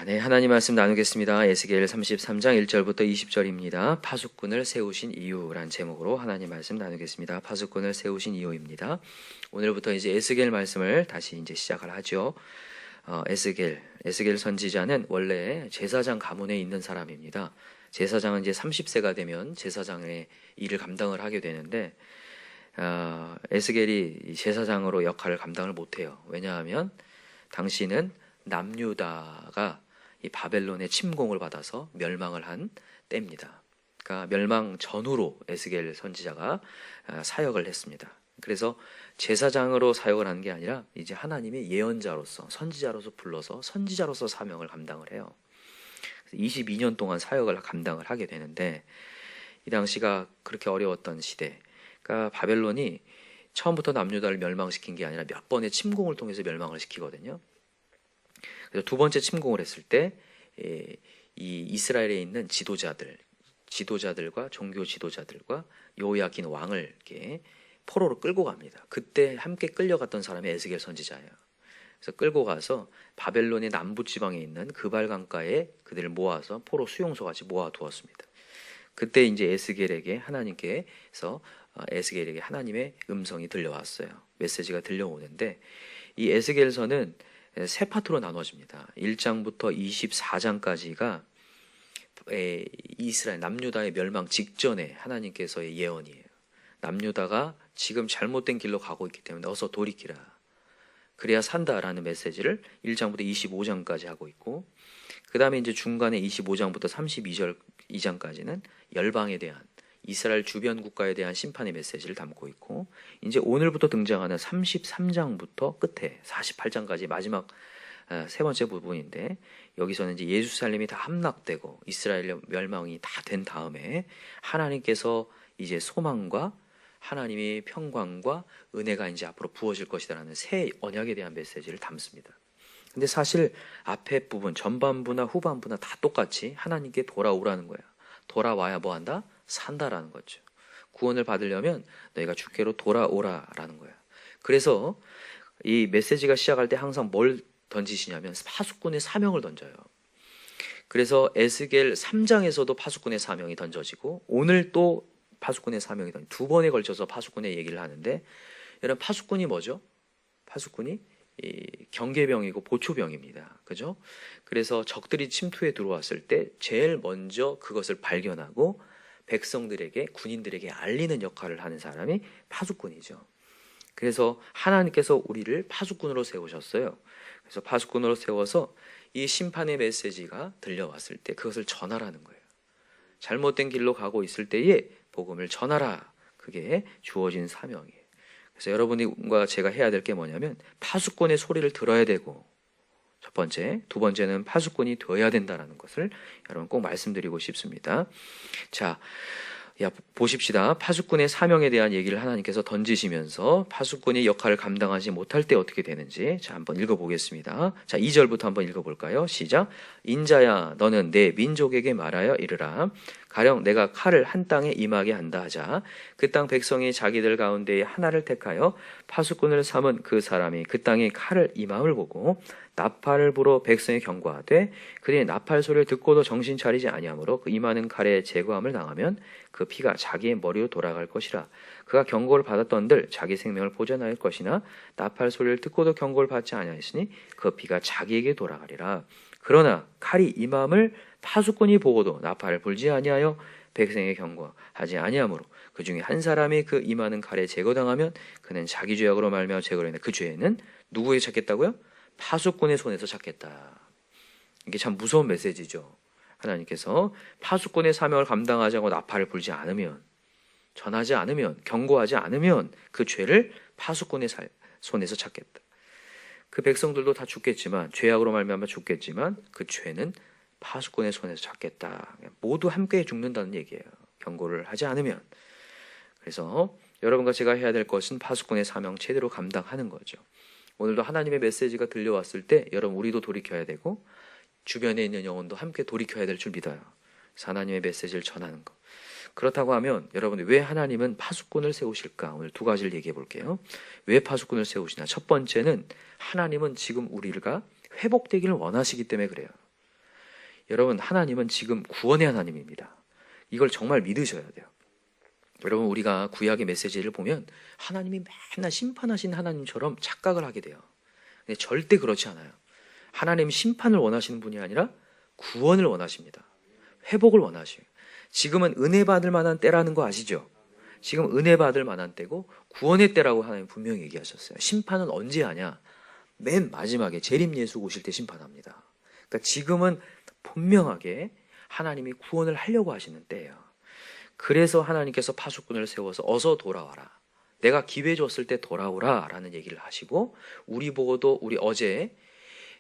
네, 하나님 말씀 나누겠습니다. 에스겔 33장 1절부터 20절입니다. 파수꾼을 세우신 이유란 제목으로 하나님 말씀 나누겠습니다. 파수꾼을 세우신 이유입니다. 오늘부터 이제 에스겔 말씀을 다시 이제 시작을 하죠. 에스겔 선지자는 원래 제사장 가문에 있는 사람입니다. 제사장은 이제 30세가 되면 제사장의 일을 감당을 하게 되는데, 에스겔이 제사장으로 역할을 감당을 못해요. 왜냐하면 당시는 남유다가 이 바벨론의 침공을 받아서 멸망을 한 때입니다. 그러니까 멸망 전후로 에스겔 선지자가 사역을 했습니다. 그래서 제사장으로 사역을 하는 게 아니라 이제 하나님의 예언자로서 선지자로서 불러서 선지자로서 사명을 감당을 해요. 22년 동안 사역을 감당을 하게 되는데, 이 당시가 그렇게 어려웠던 시대, 그러니까 바벨론이 처음부터 남유다를 멸망시킨 게 아니라 몇 번의 침공을 통해서 멸망을 시키거든요. 그래서 두 번째 침공을 했을 때 이 이스라엘에 있는 지도자들과 종교 지도자들과 요야긴 왕을 이렇게 포로로 끌고 갑니다. 그때 함께 끌려갔던 사람이 에스겔 선지자예요. 그래서 끌고 가서 바벨론의 남부 지방에 있는 그발 강가에 그들을 모아서 포로 수용소 같이 모아두었습니다. 그때 이제 에스겔에게 하나님의 음성이 들려왔어요. 메시지가 들려오는데, 이 에스겔서는 세 파트로 나눠집니다. 1장부터 24장까지가 이스라엘 남유다의 멸망 직전에 하나님께서의 예언이에요. 남유다가 지금 잘못된 길로 가고 있기 때문에 어서 돌이키라, 그래야 산다라는 메시지를 1장부터 25장까지 하고 있고, 그 다음에 이제 중간에 25장부터 32장까지는 열방에 대한, 이스라엘 주변 국가에 대한 심판의 메시지를 담고 있고, 이제 오늘부터 등장하는 33장부터 끝에 48장까지 마지막 세 번째 부분인데, 여기서는 이제 예루살렘이 다 함락되고 이스라엘 멸망이 다 된 다음에 하나님께서 이제 소망과 하나님의 평강과 은혜가 이제 앞으로 부어질 것이다라는 새 언약에 대한 메시지를 담습니다. 근데 사실 앞에 부분, 전반부나 후반부나 다 똑같이 하나님께 돌아오라는 거야. 돌아와야 뭐 한다? 산다라는 거죠. 구원을 받으려면 너희가 주께로 돌아오라라는 거야. 그래서 이 메시지가 시작할 때 항상 뭘 던지시냐면 파수꾼의 사명을 던져요. 그래서 에스겔 3장에서도 파수꾼의 사명이 던져지고, 오늘 또 파수꾼의 사명이 두 번에 걸쳐서 파수꾼의 얘기를 하는데, 여러분 파수꾼이 뭐죠? 파수꾼이 경계병이고 보초병입니다. 그죠? 그래서 적들이 침투해 들어왔을 때 제일 먼저 그것을 발견하고 백성들에게, 군인들에게 알리는 역할을 하는 사람이 파수꾼이죠. 그래서 하나님께서 우리를 파수꾼으로 세우셨어요. 그래서 파수꾼으로 세워서 이 심판의 메시지가 들려왔을 때 그것을 전하라는 거예요. 잘못된 길로 가고 있을 때에 복음을 전하라. 그게 주어진 사명이에요. 그래서 여러분과 제가 해야 될 게 뭐냐면 파수꾼의 소리를 들어야 되고, 첫 번째, 두 번째는 파수꾼이 되어야 된다는 것을 여러분 꼭 말씀드리고 싶습니다. 자, 보십시다. 파수꾼의 사명에 대한 얘기를 하나님께서 던지시면서 파수꾼이 역할을 감당하지 못할 때 어떻게 되는지, 자, 한번 읽어보겠습니다. 자, 2절부터 한번 읽어볼까요? 시작. 인자야, 너는 내 민족에게 말하여 이르라. 가령 내가 칼을 한 땅에 임하게 한다 하자. 그 땅 백성이 자기들 가운데에 하나를 택하여 파수꾼을 삼은 그 사람이 그 땅에 칼을 임함을 보고 나팔을 불어 백성이 경고하되, 그들이 나팔 소리를 듣고도 정신 차리지 아니하므로 그 임하는 칼에 제거함을 당하면 그 피가 자기의 머리로 돌아갈 것이라. 그가 경고를 받았던들 자기 생명을 보존할 것이나 나팔 소리를 듣고도 경고를 받지 아니하였으니 그 피가 자기에게 돌아가리라. 그러나 칼이 임함을 파수꾼이 보고도 나팔을 불지 아니하여 백성에게 경고하지 아니하므로 그 중에 한 사람이 그 임하는 칼에 제거당하면 그는 자기 죄악으로 말미암아 제거로 인해 그 죄는 누구에게 찾겠다고요? 파수꾼의 손에서 찾겠다. 이게 참 무서운 메시지죠. 하나님께서 파수꾼의 사명을 감당하지 않고 나팔을 불지 않으면, 전하지 않으면, 경고하지 않으면 그 죄를 파수꾼의 손에서 찾겠다. 그 백성들도 다 죽겠지만, 죄악으로 말미암아 죽겠지만 그 죄는 파수꾼의 손에서 찾겠다. 모두 함께 죽는다는 얘기예요. 경고를 하지 않으면. 그래서 여러분과 제가 해야 될 것은 파수꾼의 사명 제대로 감당하는 거죠. 오늘도 하나님의 메시지가 들려왔을 때 여러분 우리도 돌이켜야 되고, 주변에 있는 영혼도 함께 돌이켜야 될 줄 믿어요. 그래서 하나님의 메시지를 전하는 것. 그렇다고 하면 여러분, 왜 하나님은 파수꾼을 세우실까? 오늘 두 가지를 얘기해 볼게요. 왜 파수꾼을 세우시나? 첫 번째는 하나님은 지금 우리가 회복되기를 원하시기 때문에 그래요. 여러분, 하나님은 지금 구원의 하나님입니다. 이걸 정말 믿으셔야 돼요. 여러분, 우리가 구약의 메시지를 보면 하나님이 맨날 심판하신 하나님처럼 착각을 하게 돼요. 근데 절대 그렇지 않아요. 하나님은 심판을 원하시는 분이 아니라 구원을 원하십니다. 회복을 원하셔요. 지금은 은혜 받을 만한 때라는 거 아시죠? 지금 은혜 받을 만한 때고 구원의 때라고 하나님 분명히 얘기하셨어요. 심판은 언제 하냐? 맨 마지막에 재림 예수 오실 때 심판합니다. 그러니까 지금은 분명하게 하나님이 구원을 하려고 하시는 때예요. 그래서 하나님께서 파수꾼을 세워서 어서 돌아와라. 내가 기회 줬을 때 돌아오라 라는 얘기를 하시고, 우리 보고도 우리 어제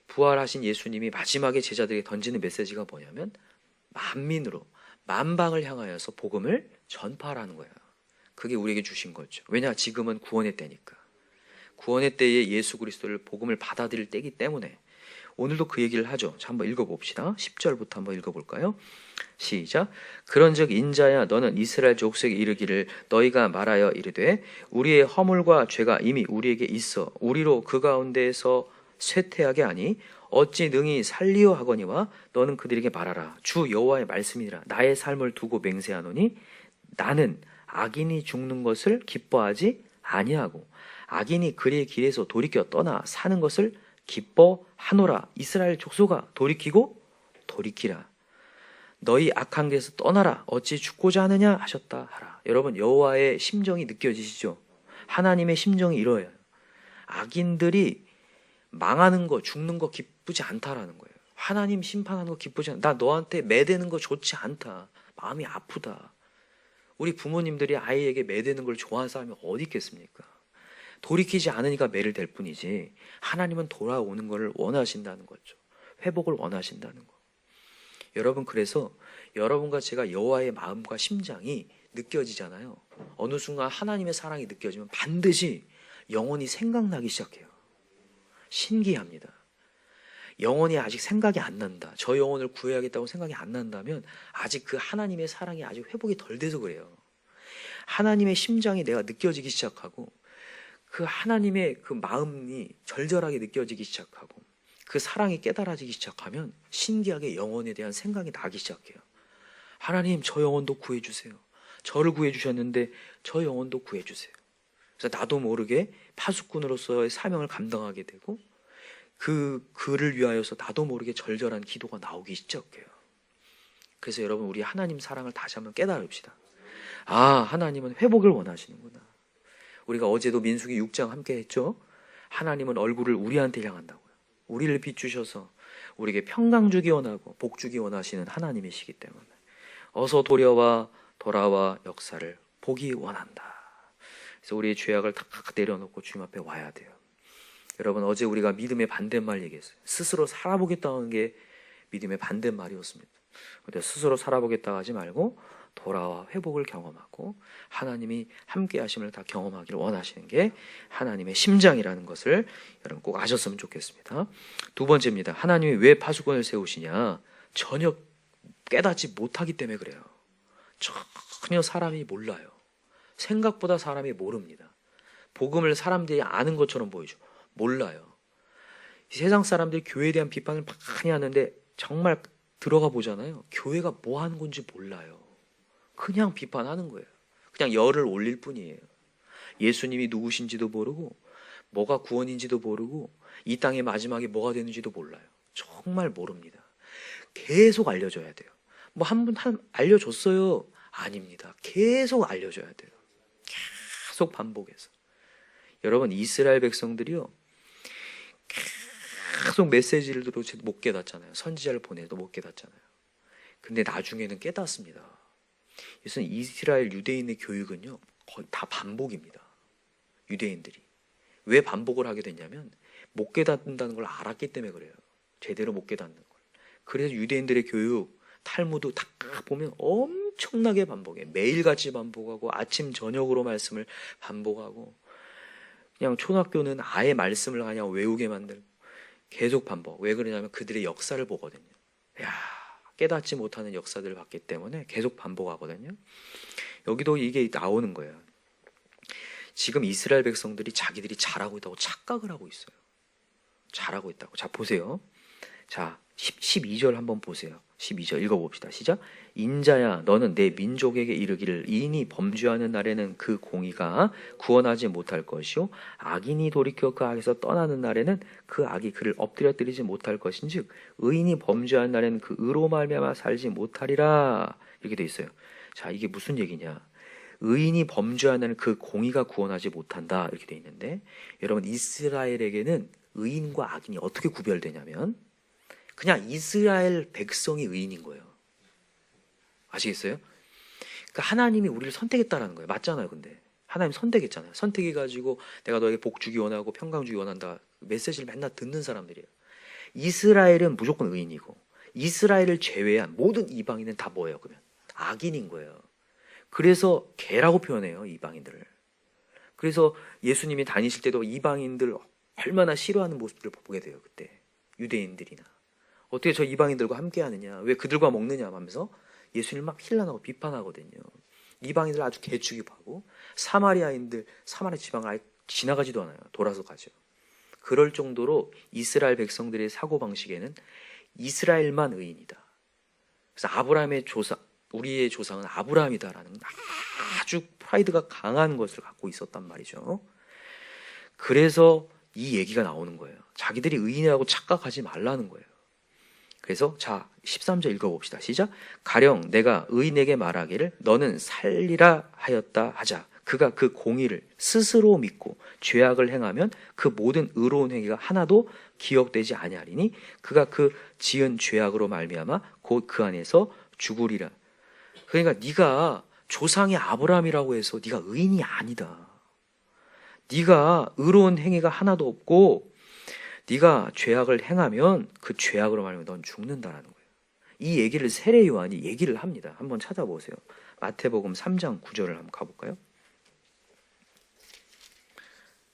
부활하신 예수님이 마지막에 제자들에게 던지는 메시지가 뭐냐면 만민으로 만방을 향하여서 복음을 전파하라는 거예요. 그게 우리에게 주신 거죠. 왜냐? 지금은 구원의 때니까. 구원의 때에 예수 그리스도를 복음을 받아들일 때이기 때문에 오늘도 그 얘기를 하죠. 자, 한번 읽어봅시다. 10절부터 한번 읽어볼까요? 시작. 그런즉 인자야 너는 이스라엘 족속에 이르기를 너희가 말하여 이르되 우리의 허물과 죄가 이미 우리에게 있어 우리로 그 가운데에서 쇠퇴하게 하니 어찌 능히 살리어 하거니와 너는 그들에게 말하라. 주 여호와의 말씀이라. 나의 삶을 두고 맹세하노니 나는 악인이 죽는 것을 기뻐하지 아니하고 악인이 그의 길에서 돌이켜 떠나 사는 것을 기뻐하노라. 이스라엘 족속아 돌이키고 돌이키라. 너희 악한 길에서 떠나라. 어찌 죽고자 하느냐 하셨다 하라. 여러분, 여호와의 심정이 느껴지시죠? 하나님의 심정이 이러해요. 악인들이 망하는 거, 죽는 거 기쁘지 않다라는 거예요. 하나님 심판하는 거 기쁘지 않다. 나 너한테 매대는 거 좋지 않다. 마음이 아프다. 우리 부모님들이 아이에게 매대는 걸 좋아하는 사람이 어디 있겠습니까? 돌이키지 않으니까 매를 댈 뿐이지 하나님은 돌아오는 것을 원하신다는 거죠. 회복을 원하신다는 거. 여러분, 그래서 여러분과 제가 여호와의 마음과 심장이 느껴지잖아요. 어느 순간 하나님의 사랑이 느껴지면 반드시 영혼이 생각나기 시작해요. 신기합니다. 영혼이 아직 생각이 안 난다. 저 영혼을 구해야겠다고 생각이 안 난다면 아직 그 하나님의 사랑이 아직 회복이 덜 돼서 그래요. 하나님의 심장이 내가 느껴지기 시작하고 그 하나님의 그 마음이 절절하게 느껴지기 시작하고 그 사랑이 깨달아지기 시작하면 신기하게 영혼에 대한 생각이 나기 시작해요. 하나님, 저 영혼도 구해주세요. 저를 구해주셨는데 저 영혼도 구해주세요. 그래서 나도 모르게 파수꾼으로서의 사명을 감당하게 되고 그 그를 위하여서 나도 모르게 절절한 기도가 나오기 시작해요. 그래서 여러분, 우리 하나님 사랑을 다시 한번 깨달읍시다. 아, 하나님은 회복을 원하시는구나. 우리가 어제도 민수기 6장 함께 했죠. 하나님은 얼굴을 우리한테 향한다고요. 우리를 비추셔서 우리에게 평강 주기 원하고 복 주기 원하시는 하나님이시기 때문에 어서 돌아와 역사를 보기 원한다. 그래서 우리의 죄악을 다 내려놓고 주님 앞에 와야 돼요. 여러분, 어제 우리가 믿음의 반대말 얘기했어요. 스스로 살아보겠다는 게 믿음의 반대말이었습니다. 근데 스스로 살아보겠다 하지 말고 돌아와 회복을 경험하고 하나님이 함께 하심을 다 경험하기를 원하시는 게 하나님의 심장이라는 것을 여러분 꼭 아셨으면 좋겠습니다. 두 번째입니다. 하나님이 왜 파수꾼을 세우시냐? 전혀 깨닫지 못하기 때문에 그래요. 전혀 사람이 몰라요. 생각보다 사람이 모릅니다. 복음을 사람들이 아는 것처럼 보이죠. 몰라요. 세상 사람들이 교회에 대한 비판을 많이 하는데 정말 들어가 보잖아요. 교회가 뭐 하는 건지 몰라요. 그냥 비판하는 거예요. 그냥 열을 올릴 뿐이에요. 예수님이 누구신지도 모르고 뭐가 구원인지도 모르고 이 땅의 마지막에 뭐가 되는지도 몰라요. 정말 모릅니다. 계속 알려줘야 돼요. 뭐 한 분 알려줬어요. 아닙니다. 계속 알려줘야 돼요. 계속 반복해서. 여러분, 이스라엘 백성들이요, 계속 메시지를 들어도 못 깨닫잖아요. 선지자를 보내도 못 깨닫잖아요. 근데 나중에는 깨닫습니다. 그래서 이스라엘 유대인의 교육은요, 거의 다 반복입니다. 유대인들이. 왜 반복을 하게 됐냐면 못 깨닫는다는 걸 알았기 때문에 그래요. 제대로 못 깨닫는 걸. 그래서 유대인들의 교육, 탈무드 다 보면 엄청나게 반복해. 매일같이 반복하고 아침 저녁으로 말씀을 반복하고, 그냥 초등학교는 아예 말씀을 그냥 외우게 만들고 계속 반복. 왜 그러냐면 그들의 역사를 보거든요. 야, 깨닫지 못하는 역사들을 봤기 때문에 계속 반복하거든요. 여기도 이게 나오는 거예요. 지금 이스라엘 백성들이 자기들이 잘하고 있다고 착각을 하고 있어요. 잘하고 있다고. 자, 보세요. 자, 12절 한번 보세요. 12절 읽어봅시다. 시작. 인자야 너는 내 민족에게 이르기를 이인이 범죄하는 날에는 그 공의가 구원하지 못할 것이요 악인이 돌이켜 그 악에서 떠나는 날에는 그 악이 그를 엎드려뜨리지 못할 것인즉 의인이 범죄하는 날에는 그 의로 말미암아 살지 못하리라. 이렇게 돼 있어요. 자, 이게 무슨 얘기냐? 의인이 범죄하는 날에는 그 공의가 구원하지 못한다. 이렇게 돼 있는데, 여러분 이스라엘에게는 의인과 악인이 어떻게 구별되냐면 그냥 이스라엘 백성이 의인인 거예요. 아시겠어요? 그러니까 하나님이 우리를 선택했다라는 거예요. 맞잖아요. 근데 하나님 선택했잖아요. 선택해가지고 내가 너에게 복 주기 원하고 평강 주기 원한다. 메시지를 맨날 듣는 사람들이에요. 이스라엘은 무조건 의인이고 이스라엘을 제외한 모든 이방인은 다 뭐예요? 그러면 악인인 거예요. 그래서 개라고 표현해요. 이방인들을. 그래서 예수님이 다니실 때도 이방인들 얼마나 싫어하는 모습들을 보게 돼요. 그때 유대인들이나 어떻게 저 이방인들과 함께 하느냐, 왜 그들과 먹느냐 하면서 예수님을 막 힐난하고 비판하거든요. 이방인들 아주 개취급하고 사마리아인들 사마리아 지방을 아예 지나가지도 않아요. 돌아서 가죠. 그럴 정도로 이스라엘 백성들의 사고방식에는 이스라엘만 의인이다. 그래서 아브라함의 조상, 우리의 조상은 아브라함이다라는 아주 프라이드가 강한 것을 갖고 있었단 말이죠. 그래서 이 얘기가 나오는 거예요. 자기들이 의인이라고 착각하지 말라는 거예요. 그래서 자 13절 읽어봅시다. 시작. 가령 내가 의인에게 말하기를 너는 살리라 하였다 하자. 그가 그 공의를 스스로 믿고 죄악을 행하면 그 모든 의로운 행위가 하나도 기억되지 아니하리니 그가 그 지은 죄악으로 말미암아 곧 그 안에서 죽으리라. 그러니까 네가 조상이 아브라함이라고 해서 네가 의인이 아니다. 네가 의로운 행위가 하나도 없고 네가 죄악을 행하면 그 죄악으로 말하면 넌 죽는다라는 거예요. 이 얘기를 세례 요한이 얘기를 합니다. 한번 찾아보세요. 마태복음 3장 9절을 한번 가볼까요?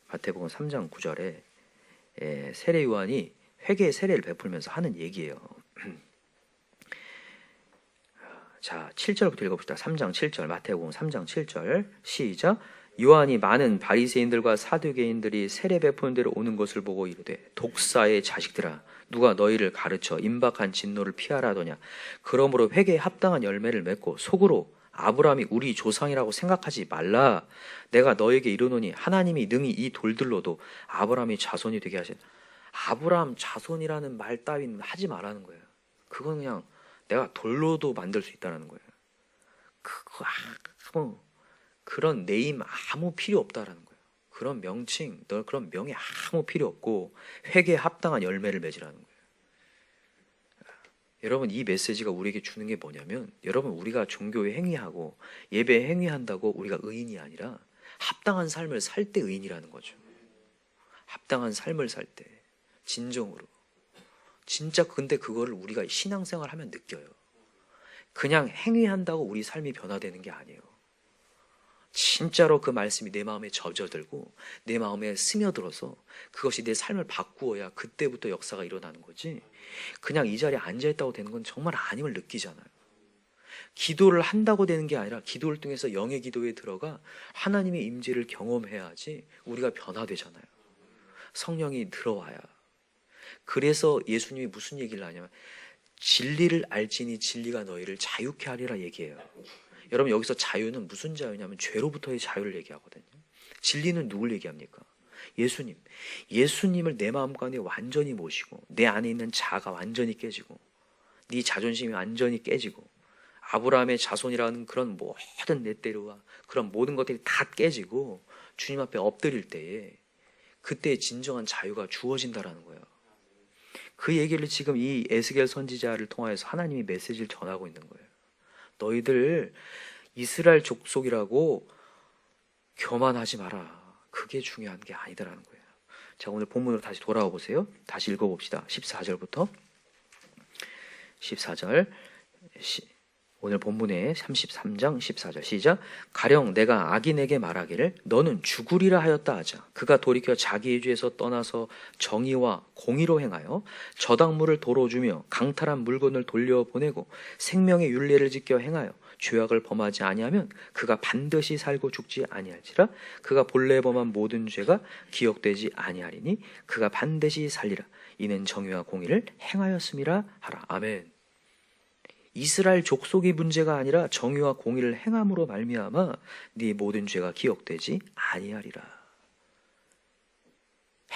마태복음 3장 9절에 세례 요한이 회개의 세례를 베풀면서 하는 얘기예요. 자, 7절부터 읽어봅시다. 3장 7절, 마태복음 3장 7절 시작. 요한이 많은 바리새인들과 사두개인들이 세례 베푸는 데로 오는 것을 보고 이르되 독사의 자식들아 누가 너희를 가르쳐 임박한 진노를 피하라 하더냐. 그러므로 회개에 합당한 열매를 맺고 속으로 아브라함이 우리 조상이라고 생각하지 말라. 내가 너에게 이르노니 하나님이 능히 이 돌들로도 아브라함이 자손이 되게 하신. 아브라함 자손이라는 말 따윈 하지 말라는 거예요. 그건 그냥 내가 돌로도 만들 수 있다는 거예요. 그런 네임 아무 필요 없다라는 거예요. 그런 명칭, 그런 명예 아무 필요 없고 회개에 합당한 열매를 맺으라는 거예요. 여러분 이 메시지가 우리에게 주는 게 뭐냐면 여러분 우리가 종교에 행위하고 예배에 행위한다고 우리가 의인이 아니라 합당한 삶을 살 때 의인이라는 거죠. 합당한 삶을 살 때 진정으로. 진짜 근데 그거를 우리가 신앙생활 하면 느껴요. 그냥 행위한다고 우리 삶이 변화되는 게 아니에요. 진짜로 그 말씀이 내 마음에 젖어들고 내 마음에 스며들어서 그것이 내 삶을 바꾸어야 그때부터 역사가 일어나는 거지. 그냥 이 자리에 앉아있다고 되는 건 정말 아님을 느끼잖아요. 기도를 한다고 되는 게 아니라 기도를 통해서 영의 기도에 들어가 하나님의 임재를 경험해야지 우리가 변화되잖아요. 성령이 들어와야. 그래서 예수님이 무슨 얘기를 하냐면 진리를 알지니 진리가 너희를 자유케 하리라 얘기해요. 여러분 여기서 자유는 무슨 자유냐면 죄로부터의 자유를 얘기하거든요. 진리는 누굴 얘기합니까? 예수님. 예수님을 내 마음 가운데 완전히 모시고 내 안에 있는 자아가 완전히 깨지고 네 자존심이 완전히 깨지고 아브라함의 자손이라는 그런 모든 렛데르와 그런 모든 것들이 다 깨지고 주님 앞에 엎드릴 때에 그때 진정한 자유가 주어진다라는 거예요. 그 얘기를 지금 이 에스겔 선지자를 통하여서 하나님이 메시지를 전하고 있는 거예요. 너희들 이스라엘 족속이라고 교만하지 마라. 그게 중요한 게 아니다라는 거예요. 자, 오늘 본문으로 다시 돌아와 보세요. 다시 읽어봅시다. 14절부터 14절 오늘 본문의 33장 14절 시작. 가령 내가 악인에게 말하기를 너는 죽으리라 하였다 하자. 그가 돌이켜 자기의 죄에서 떠나서 정의와 공의로 행하여 저당물을 도로 주며 강탈한 물건을 돌려보내고 생명의 율례를 지켜 행하여 죄악을 범하지 아니하면 그가 반드시 살고 죽지 아니할지라. 그가 본래 범한 모든 죄가 기억되지 아니하리니 그가 반드시 살리라. 이는 정의와 공의를 행하였음이라 하라. 아멘. 이스라엘 족속이 문제가 아니라 정의와 공의를 행함으로 말미암아 네 모든 죄가 기억되지 아니하리라.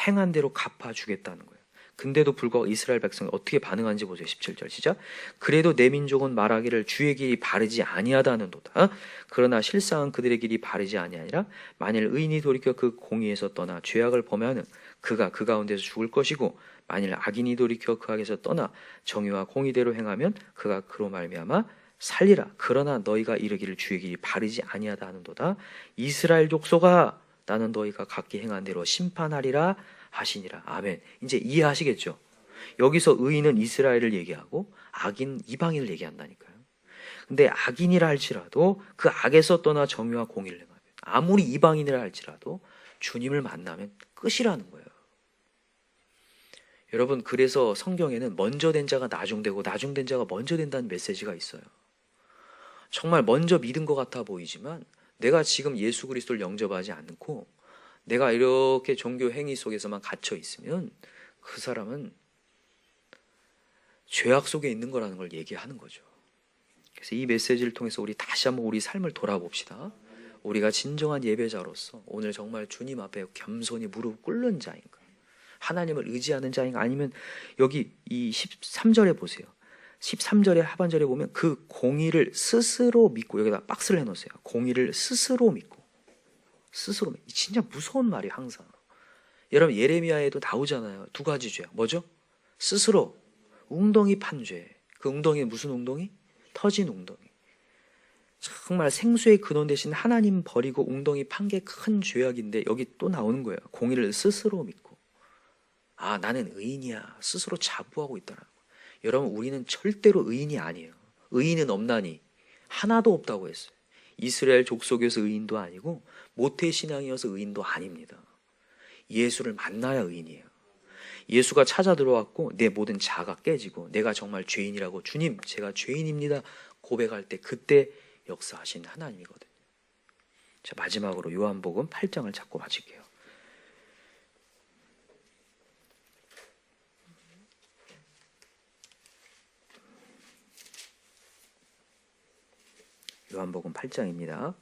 행한 대로 갚아주겠다는 거예요. 근데도 불구하고 이스라엘 백성이 어떻게 반응하는지 보세요. 17절 시작. 그래도 내 민족은 말하기를 주의 길이 바르지 아니하다는도다. 그러나 실상은 그들의 길이 바르지 아니하니라. 만일 의인이 돌이켜 그 공의에서 떠나 죄악을 범하는 그가 그 가운데서 죽을 것이고, 만일 악인이 돌이켜 그 악에서 떠나 정의와 공의대로 행하면 그가 그로 말미암아 살리라. 그러나 너희가 이르기를 주의 길이 바르지 아니하다 하는도다. 이스라엘 족속아, 나는 너희가 각기 행한 대로 심판하리라 하시니라. 아멘. 이제 이해하시겠죠? 여기서 의인은 이스라엘을 얘기하고 악인 이방인을 얘기한다니까요. 근데 악인이라 할지라도 그 악에서 떠나 정의와 공의를 행하면, 아무리 이방인이라 할지라도 주님을 만나면 끝이라는 거예요. 여러분, 그래서 성경에는 먼저 된 자가 나중되고 나중된 자가 먼저 된다는 메시지가 있어요. 정말 먼저 믿은 것 같아 보이지만 내가 지금 예수 그리스도를 영접하지 않고 내가 이렇게 종교 행위 속에서만 갇혀 있으면 그 사람은 죄악 속에 있는 거라는 걸 얘기하는 거죠. 그래서 이 메시지를 통해서 우리 다시 한번 우리 삶을 돌아봅시다. 우리가 진정한 예배자로서 오늘 정말 주님 앞에 겸손히 무릎 꿇는 자인가, 하나님을 의지하는 자인가, 아니면 여기 이 13절에 보세요. 13절의 하반절에 보면 그 공의를 스스로 믿고, 여기다 박스를 해놓으세요. 공의를 스스로 믿고. 스스로 믿고. 진짜 무서운 말이에요. 항상 여러분, 예레미야에도 나오잖아요. 두 가지 죄. 뭐죠? 스스로 웅덩이 판 죄. 그 웅덩이는 무슨 웅덩이? 터진 웅덩이. 정말 생수의 근원 대신 하나님 버리고 웅덩이 판 게 큰 죄악인데 여기 또 나오는 거예요. 공의를 스스로 믿고. 아, 나는 의인이야. 스스로 자부하고 있다라는 거예요. 여러분, 우리는 절대로 의인이 아니에요. 의인은 없나니 하나도 없다고 했어요. 이스라엘 족속에서 의인도 아니고 모태신앙이어서 의인도 아닙니다. 예수를 만나야 의인이에요. 예수가 찾아 들어왔고 내 모든 자아가 깨지고 내가 정말 죄인이라고, 주님 제가 죄인입니다 고백할 때 그때 역사하신 하나님이거든요. 자, 마지막으로 요한복음 8장을 잡고 마칠게요. 요한복음 8장입니다.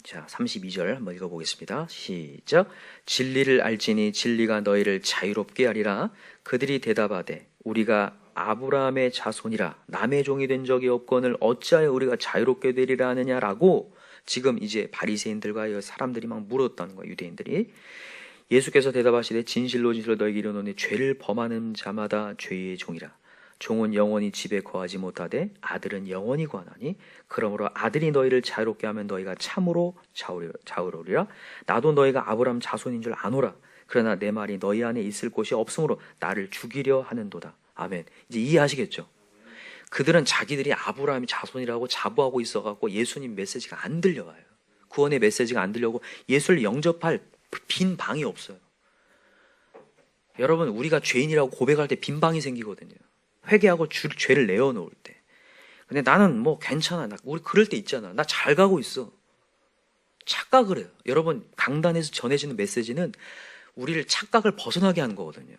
자, 32절 한번 읽어보겠습니다. 시작. 진리를 알지니 진리가 너희를 자유롭게 하리라. 그들이 대답하되 우리가 아브라함의 자손이라 남의 종이 된 적이 없거늘 어찌하여 우리가 자유롭게 되리라 하느냐라고, 지금 이제 바리새인들과 사람들이 막 물었다는 거예요. 유대인들이. 예수께서 대답하시되 진실로 진실로 너희에게 이르노니 죄를 범하는 자마다 죄의 종이라. 종은 영원히 집에 거하지 못하되 아들은 영원히 거하나니, 그러므로 아들이 너희를 자유롭게 하면 너희가 참으로 자유로우리라. 나도 너희가 아브라함 자손인 줄 아노라. 그러나 내 말이 너희 안에 있을 곳이 없으므로 나를 죽이려 하는도다. 아멘. 이제 이해하시겠죠? 그들은 자기들이 아브라함이 자손이라고 자부하고 있어갖고 예수님 메시지가 안 들려와요. 구원의 메시지가 안 들려오고 예수를 영접할 빈 방이 없어요. 여러분, 우리가 죄인이라고 고백할 때 빈 방이 생기거든요. 회개하고 죄를 내어놓을 때. 근데 나는 뭐 괜찮아. 우리 그럴 때 있잖아. 나 잘 가고 있어. 착각을 해요. 여러분, 강단에서 전해지는 메시지는 우리를 착각을 벗어나게 하는 거거든요.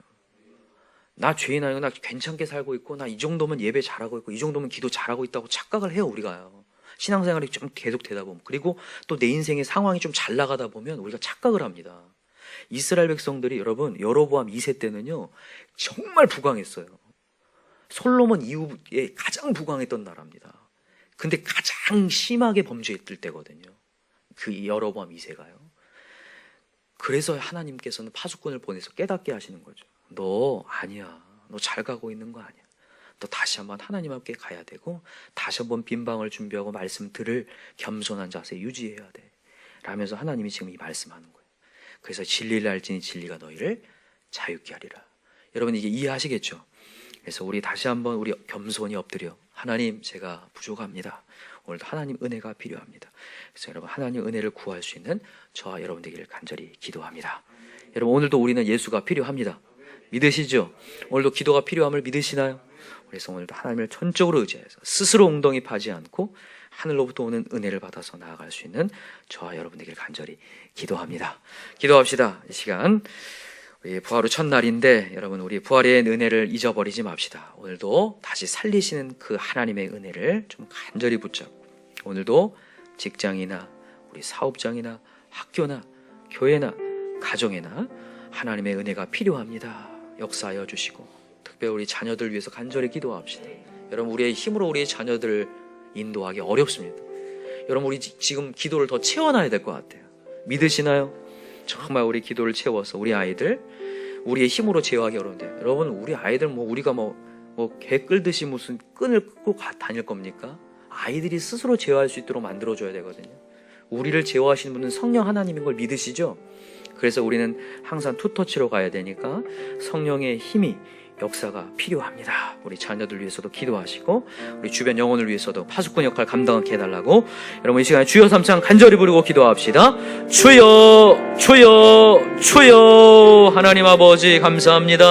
나 죄인 아니고 나 괜찮게 살고 있고 나 이 정도면 예배 잘하고 있고 이 정도면 기도 잘하고 있다고 착각을 해요. 우리가요. 신앙생활이 좀 계속 되다 보면, 그리고 또 내 인생의 상황이 좀 잘 나가다 보면 우리가 착각을 합니다. 이스라엘 백성들이 여러분, 여로보암 2세 때는요 정말 부강했어요. 솔로몬 이후에 가장 부강했던 나라입니다. 근데 가장 심하게 범죄했을 때거든요. 그 여로보암 2세가요. 그래서 하나님께서는 파수꾼을 보내서 깨닫게 하시는 거죠. 너 아니야. 너 잘 가고 있는 거 아니야. 너 다시 한번 하나님 함께 가야 되고 다시 한번 빈방을 준비하고 말씀 들을 겸손한 자세 유지해야 돼. 라면서 하나님이 지금 이 말씀하는 거예요. 그래서 진리를 알지니 진리가 너희를 자유케 하리라. 여러분, 이게 이해하시겠죠? 그래서 우리 다시 한번 우리 겸손히 엎드려, 하나님 제가 부족합니다. 오늘도 하나님 은혜가 필요합니다. 그래서 여러분, 하나님 은혜를 구할 수 있는 저와 여러분 되기를 간절히 기도합니다. 여러분, 오늘도 우리는 예수가 필요합니다. 믿으시죠? 오늘도 기도가 필요함을 믿으시나요? 그래서 오늘도 하나님을 전적으로 의지해서 스스로 웅덩이 파지 않고 하늘로부터 오는 은혜를 받아서 나아갈 수 있는 저와 여러분 되길 간절히 기도합니다. 기도합시다. 이 시간 우리 부활 후 첫날인데 여러분 우리 부활의 은혜를 잊어버리지 맙시다. 오늘도 다시 살리시는 그 하나님의 은혜를 좀 간절히 붙잡고 오늘도 직장이나 우리 사업장이나 학교나 교회나 가정에나 하나님의 은혜가 필요합니다. 역사하여 주시고 특별히 우리 자녀들 위해서 간절히 기도합시다. 여러분 우리의 힘으로 우리의 자녀들을 인도하기 어렵습니다. 여러분 우리 지금 기도를 더 채워놔야 될 것 같아요. 믿으시나요? 정말 우리 기도를 채워서 우리 아이들 우리의 힘으로 제어하기 어려운데 여러분 우리 아이들 우리가 개 끌듯이 무슨 끈을 끌고 다닐 겁니까? 아이들이 스스로 제어할 수 있도록 만들어줘야 되거든요. 우리를 제어하시는 분은 성령 하나님인 걸 믿으시죠? 그래서 우리는 항상 투터치로 가야 되니까 성령의 힘이 역사가 필요합니다. 우리 자녀들 위해서도 기도하시고 우리 주변 영혼을 위해서도 파수꾼 역할 감당하게 해달라고 여러분 이 시간에 주여 삼창 간절히 부르고 기도합시다. 주여 주여 주여 하나님 아버지 감사합니다.